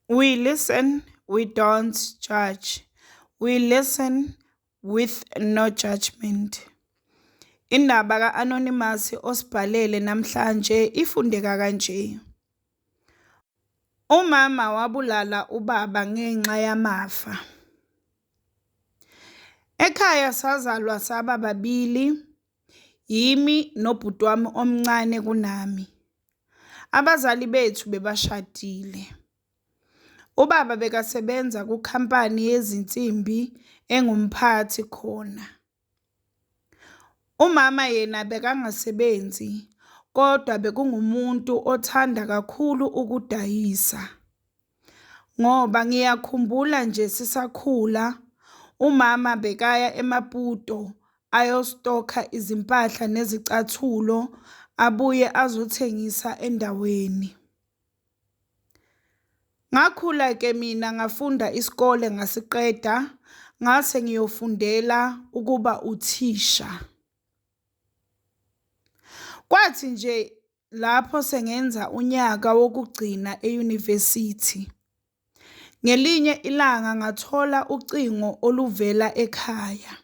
We listen, we don't judge. We listen with no judgment. Indaba ka-Anonymous osibhalele namhlanje ifundeka kanje. Umama wabulala ubaba ngenxa yamafa. Ekhaya sazalwa saba babili, yimi nobhuti wami omncane kunami. Abazali bethu bebashadile. Ubaba bekasebenza kukhampani yezinsimbi engumphathi khona. Umama yena bekangasebenzi, kodwa bekungumuntu othanda kakhulu ukudayisa. Ngoba ngiyakhumbula nje sisakhula, umama bekaya eMaputo ayostokha izimpahla nezicathulo abuye azothengisa endaweni. Ngakhula ke mina ngafunda isikole ngasiqeda, ngase ngiyofundela ukuba uthisha. Kwathi nje lapho sengenza unyaka wokugcina euniversity. Ngelinye ilanga ngathola ucingo oluvela ekhaya.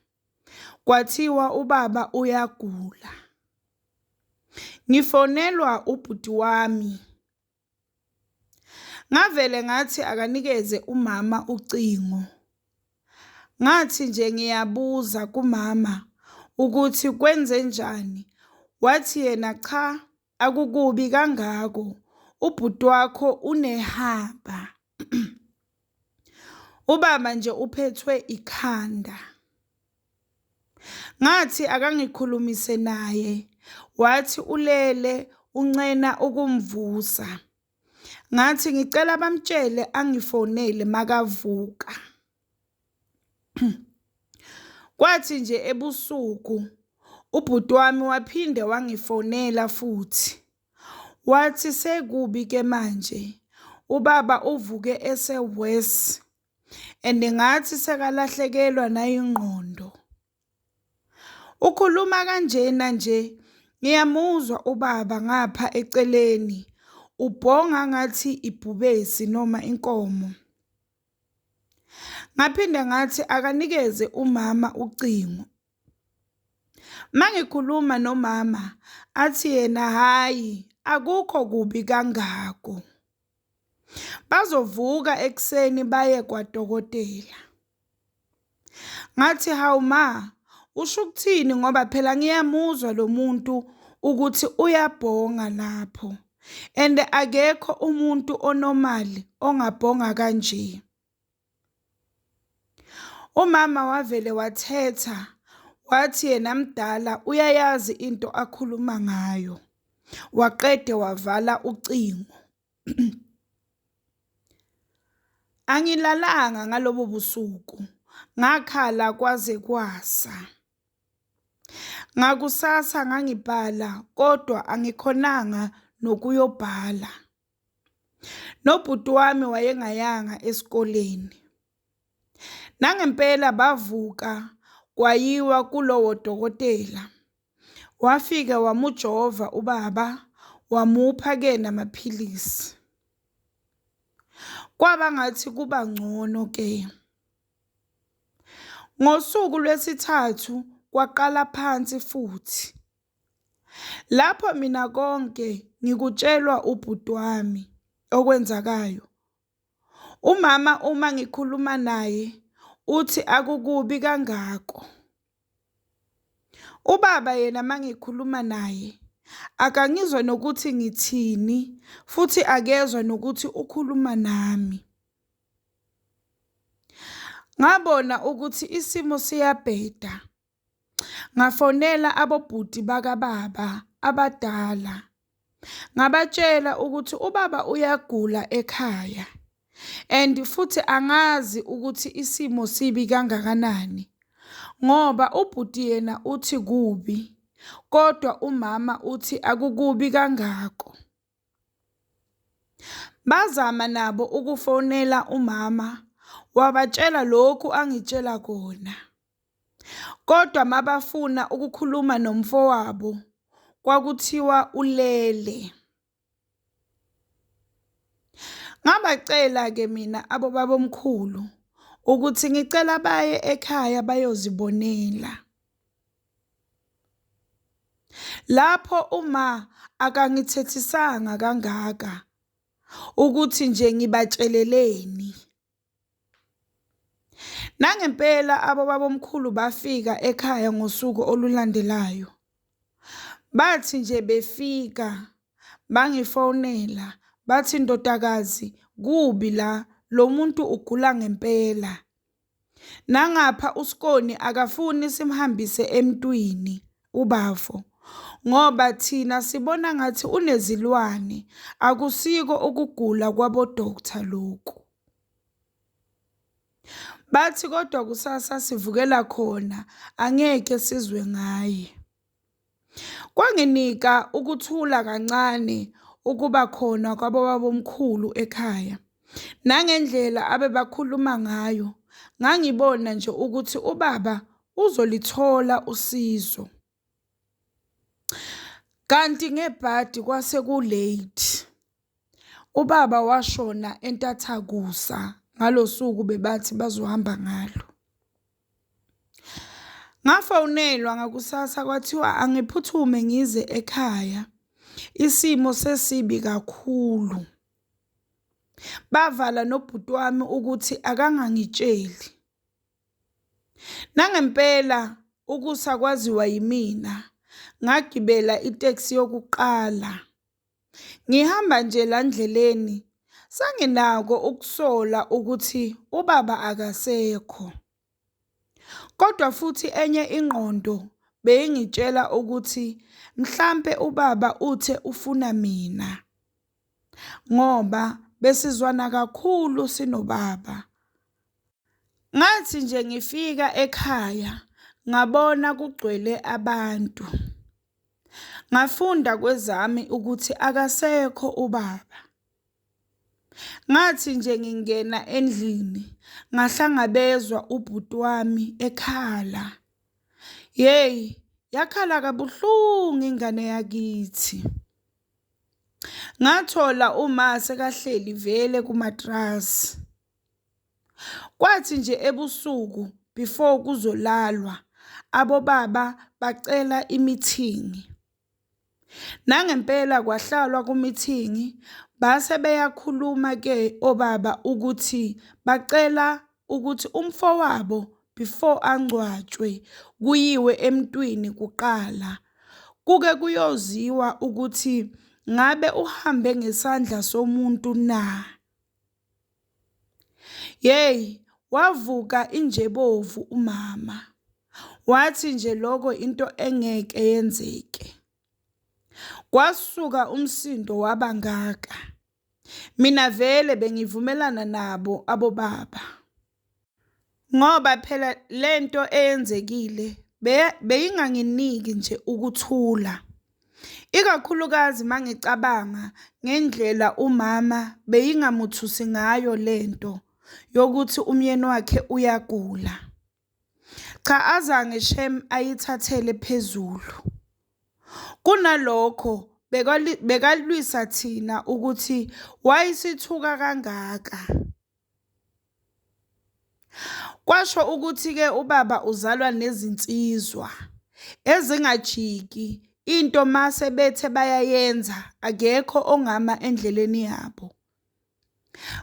Kwathiwa ubaba uyagula. Ngifonelwa ubhuti wami. Ngavele ngathi akanikeze umama ucingo. Ngathi nje ngiyabuza kumama ukuthi kwenze njani. Wathi yena cha, akukubi kangako. Ubhuti wakho unehaba. Ubaba nje uphethwe ikhanda. Ngathi akangikhulumise naye. Wathi ulele uncena ukumvusa. Ngathi ngicela bamtshele angifonele makavuka. Kwathi nje ebusuku ubhuti wami waphinde wangifonela futhi. Wathi sekubi ke manje. Ubaba uvuke eseWest and ngathi sekalahlekelwa nayingqondo. Ukhuluma kanjena nje ngiyamuzwa ubaba ngapha eceleni. Ubhonga ngathi ibhubesi noma inkomo. Ngaphinde ngathi akanikeze umama ucingo. Mangikhuluma nomama athi yena hayi akukho kubi kangako. Bazovuka ekseni baye kwadokotela. Ngathi hawu ma, usho ukuthini ngoba phela ngiyamuzwa lo muntu ukuthi uyabhonga lapho. And akekho umuntu onormali ongabhonga kanje. Umama wavele wathetha. Wathi yena mdala uyayazi into akhuluma ngayo. Waqede wavala ucingo. Angilalanga ngalobo busuku. Ngakhala kwaze kwasa. Ngakusasa ngangibhala kodwa angikhonanga nokuyobhala. Nobhuti wami wayengayanga esikoleni. Nangempela bavuka kwayiwa kulowo dokotela. Wafika wamujova ubaba, wamupha ke namaphilisi. Kwaba ngathi kuba ngcono ke. Ngosuku lwesithathu kwaqala phansi futhi. Lapho mina konke ngikutshelwa ubhuti wami okwenzakayo. Umama uma ngikhuluma naye uthi akukubi kangako. Ubaba yena mangikhuluma naye akangizwa nokuthi ngithini futhi akezwe nokuthi ukhuluma nami. Ngabona ukuthi isimo siyabheda. Ngafonela abobhuti bakababa abadala. Ngabatshela ukuthi ubaba uyagula ekhaya. And futhi angazi ukuthi isimo sibi kangakanani. Ngoba ubhuti yena uthi kubi. Kodwa umama uthi akukubi kangako. Bazama nabo ukufonela umama. Wabatshela lokhu angitshela kona. Kodwa mabafuna ukukhuluma nomfowabo kwakuthiwa ulele. Ngabacela-ke mina abobabomkhulu ukuthi ngicela baye ekhaya bayozibonela. Lapho uma akangithethisanga kangaka ukuthi nje ngibatsheleleni. Nangempela abobabomkhulu bafika ekhaya ngosuku olulandelayo. Bathi nje befika bangifonela bathi ndodakazi kubi la lo muntu ugula ngempela. Nangapha uSkoni akafuni simhambise emntwini ubafo ngoba thina sibona ngathi unezilwane akusiko ukugula kwabo-doctor lokhu. Bathi kodwa kusasa sivukela khona angeke sizwe ngaye. Kwanginika ukuthula kancane ukuba khona kwabobabomkhulu ekhaya. Nangendlela abebakhuluma ngayo, ngangibona nje ukuthi ubaba uzolithola usizo. Kanti ngebhadi kwase ku-late. Ubaba washona entathakusa ngalo suku bebathi bazohamba ngalo. Ngafonelwa ngakusasa kwathiwa angiphuthume ngize ekhaya. Isimo sesibi kakhulu. Bavala nobhuti wami ukuthi akangangitsheli. Nangempela ukusa kwaziwa yimina. Ngagibela iteksi yokuqala. Ngihamba nje la ndleleni sanginako ukusola ukuthi ubaba akasekho. Kodwa futhi enye ingqondo beyingitshela ukuthi mhlampe ubaba uthe ufuna mina. Ngoba besizwana kakhulu sinobaba. Ngathi nje ngifika ekhaya ngabona kugcwele abantu. Ngafunda kwezami ukuthi akasekho ubaba. Ngathi nje ngingena endlini ngahlangabezwa ubhuti wami ekhala. Yeyi, yakhala kabuhlungu ingane yakithi. Ngathola uma sekahleli vele kumatrasi. Kwathi nje ebusuku before kuzolalwa abobaba bacela imithingi. Nangempela kwahlalwa kumithingi base beyakhuluma ke obaba ukuthi bacela ukuthi umfowabo before angcwatshwe kuyiwe emntwini kuqala. Kuke kuyoziwa ukuthi ngabe uhambe ngesandla somuntu na. Yeyi, wavuka injebovu umama. Wathi nje lokho into engeke yenzeke. Kwasuka umsindo wabangaka. Mina vele bengivumelana nabo abobaba. Ngoba phela lento eyenzekile beyinganginiki nje ukuthula. Ikakhulukazi mangicabanga ngendlela umama beyingamuthusi ngayo lento yokuthi umyeni wakhe uyagula. Cha azange shem ayithathele phezulu. Kunalokho bekalwisa thina ukuthi wayisithuka kangaka. Kwasho ukuthi ke ubaba uzalwa nezinsizwa ezingajiki into mase bethe bayayenza akekho ongama endleleni yabo.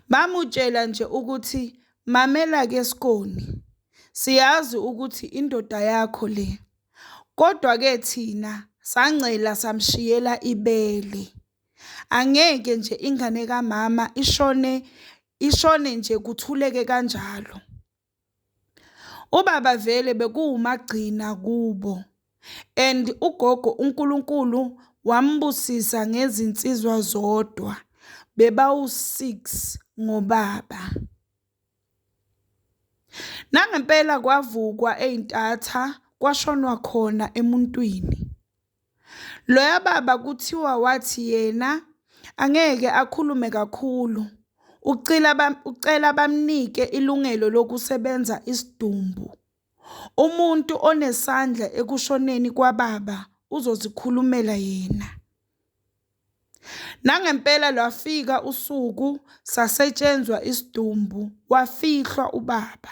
Bamutshela nje ukuthi mamela ke Skoni. Siyazi ukuthi indoda yakho le. Kodwa ke thina sangcela samshiyela ibele. Angeke nje ingane kaMama ishone nje kuthuleke kanjalo. Ubaba vele bekuwumagcina kubo. And ugogo uNkulunkulu wambusisa ngezinsizwa zodwa. Bebawu-6 ngobaba. Nangempela kwavukwa eintatha kwashonwa khona emuntwini. Loya baba kuthiwa wathi yena angeke akhulume kakhulu. Ucela bamnike ilungelo lokusebenza isidumbu. Umuntu onesandla ekushoneni kwababa uzozikhulumela yena. Nangempela lwafika usuku sasetshenzwa isidumbu wafihlwa ubaba.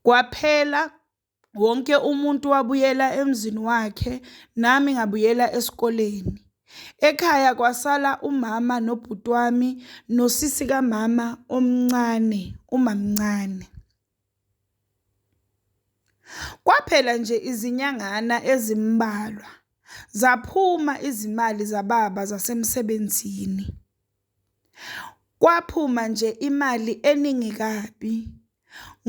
Kwaphela wonke umuntu wabuyela emzini wakhe nami ngabuyela esikoleni. Ekhaya kwasala umama nobhuti wami nosisi kamama omncane, umamncane. Kwaphela nje izinyangana ezimbalwa zaphuma izimali zababa zasemsebenzini. Kwaphuma nje imali eningi kabi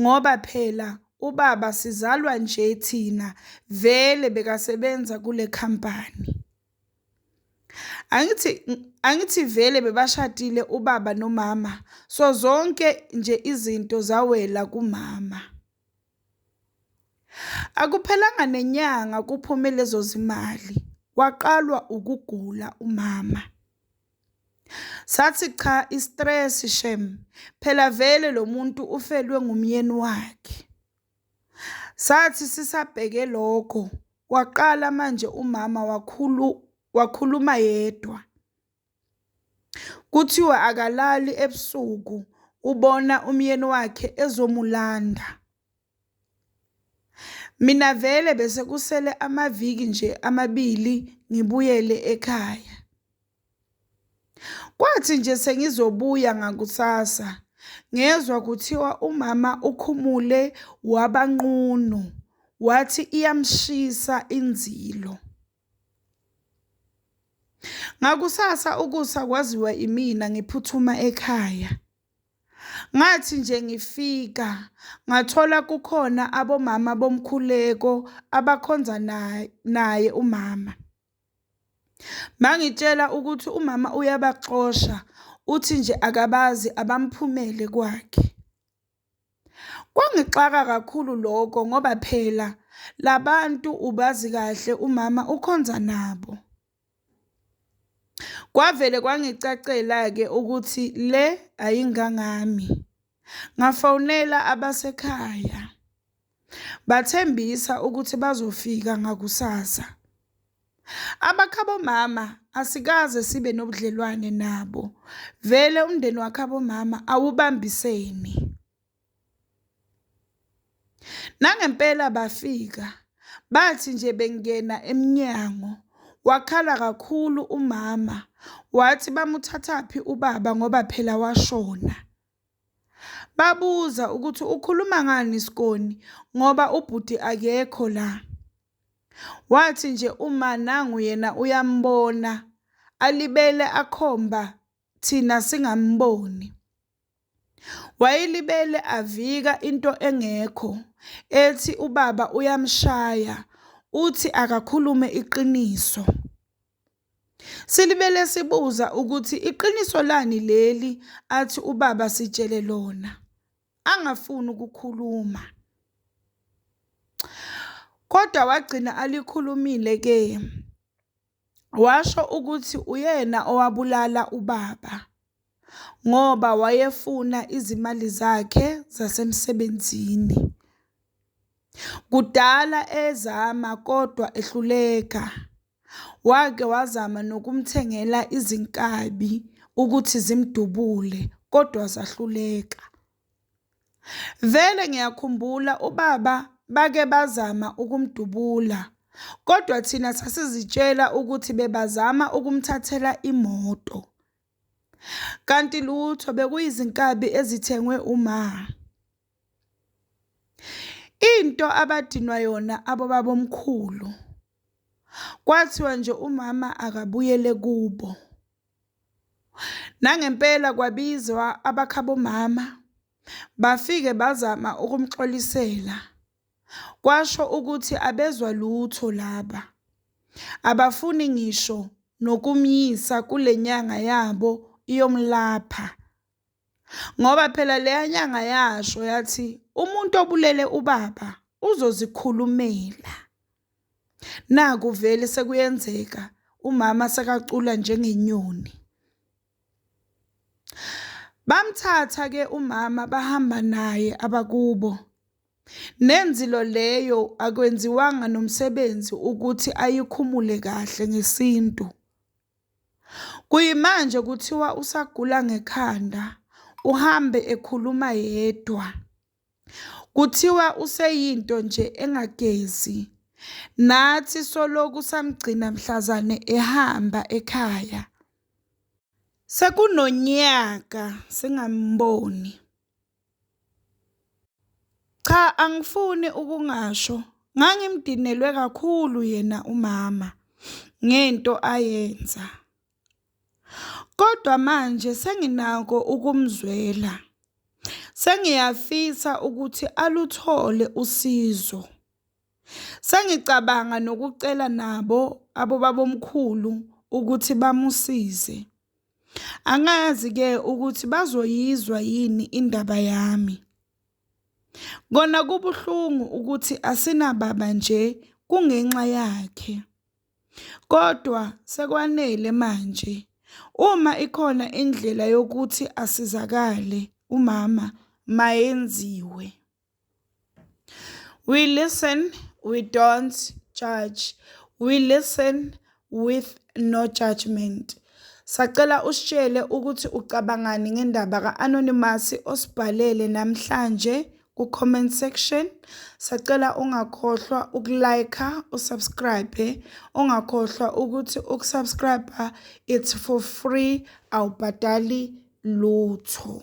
ngoba phela ubaba sizalwa nje thina vele bekasebenza kule khampani. Angithi vele bebashadile ubaba nomama, so zonke nje izinto zawela kumama. Akuphelanga nenyanga kuphume lezo zimali, waqalwa ukugula umama. Sathi cha, istress shem, phela vele lo muntu ufelwe ngumyeni wakhe. Sathi sisabheke lokho, waqala manje umama wakhuluma yedwa. Kuthiwa akalali ebusuku, ubona umyeni wakhe ezomulanda. Mina vele bese kusele amaviki nje amabili ngibuyele ekhaya. Kwathi nje sengizobuya ngakusasa, ngezwa kuthiwa umama ukhumule wabanqunu, wathi iyamshisa inzilo. Ngakusasa ukusa kwaziwa imina ngiphuthuma ekhaya. Ngathi nje ngifika, ngathola kukhona abomama bomkhuleko abakhonza naye umama. Mangitshela ukuthi umama uyabaxosha, uthi nje akabazi abamphumele kwakhe. Kwangixaka kakhulu lokho ngoba phela labantu ubazi kahle umama ukhonza nabo. Kwavele kwangicacela-ke ukuthi le ayingangami. Ngafonela abasekhaya, bathembisa ukuthi bazofika ngakusasa. Abakhabo mama asikaze sibe nobudlelwane nabo. Vele umndeni wakhabo mama awubambiseni. Nangempela bafika, bathi nje bengena emnyango, wakhala kakhulu umama, wathi bamuthathaphi ubaba ngoba phela washona. Babuza ukuthi ukhuluma ngani Sikoni ngoba ubhuti akekho la. Wathi nje uma nangu yena uyambona, alibele akhomba thina singamboni. Wayelibele avika into engekho, ethi ubaba uyamshaya, uthi akakhulume iqiniso. Silibele sibuza ukuthi iqiniso lani leli athi ubaba sitshele lona. Angafuni ukukhuluma. Kodwa wagcina alikhulumile ke. Washo ukuthi uyena owabulala ubaba ngoba wayefuna izimali zakhe zasemsebenzini. Kudala ezama kodwa ehluleka. Wake wazama nokumthengela izinkabi ukuthi zimdubule kodwa zahluleka. Vele ngiyakhumbula ubaba bake bazama ukumdubula, kodwa thina sasizitshela ukuthi bebazama ukumthathela imoto. Kanti lutho bekuyizinkabi ezithengwe uma. Into abadinwa yona abobabomkhulu. Kwathiwa nje umama akabuyele kubo. Nangempela kwabizwa abakhabo mama, bafike bazama ukumxolisela. Kwasho ukuthi abezwa lutho laba. Abafuni ngisho nokumyisa kule nyanga yabo iyomlapha. Ngoba phela leya nyanga yasho yathi umuntu obulele ubaba uzozikhulumela. Naku vele sekuyenzeka umama sekacula njengenyoni. Bamthatha ke umama bahamba naye abakubo. Nenzilo leyo akwenziwanga nomsebenzi ukuthi ayikhumule kahle ngesintu. Kuyimanje kuthiwa usagula ngekhanda, uhambe ekhuluma yedwa. Kuthiwa useyinto nje engagezi, nathi soloku samgcina mhlazane ehamba ekhaya. Sekunonyaka singamboni. Cha, angifuni ukungasho, ngangimdinelwe kakhulu yena umama ngento ayenza. Kodwa manje senginako ukumzwela. Sengiyafisa ukuthi aluthole usizo. Sengicabanga nokucela nabo abobabomkhulu ukuthi bamusize. Angazi-ke ukuthi bazoyizwa yini indaba yami. Kona kubuhlungu ukuthi asinababa nje kungenxa yakhe. Kodwa sekwanele manje. Uma ikhona indlela yokuthi asizakale umama, mayenziwe. We listen, we don't judge. We listen with no judgment. Sacela usitshele ukuthi ucabangani ngendaba ka-Anonymous osibhalele namhlanje ku-comment section. Sacela ungakhohlwa ukulike, usubscribe. Ungakhohlwa ukuthi ukusubscribe it's for free, awubhadali lutho.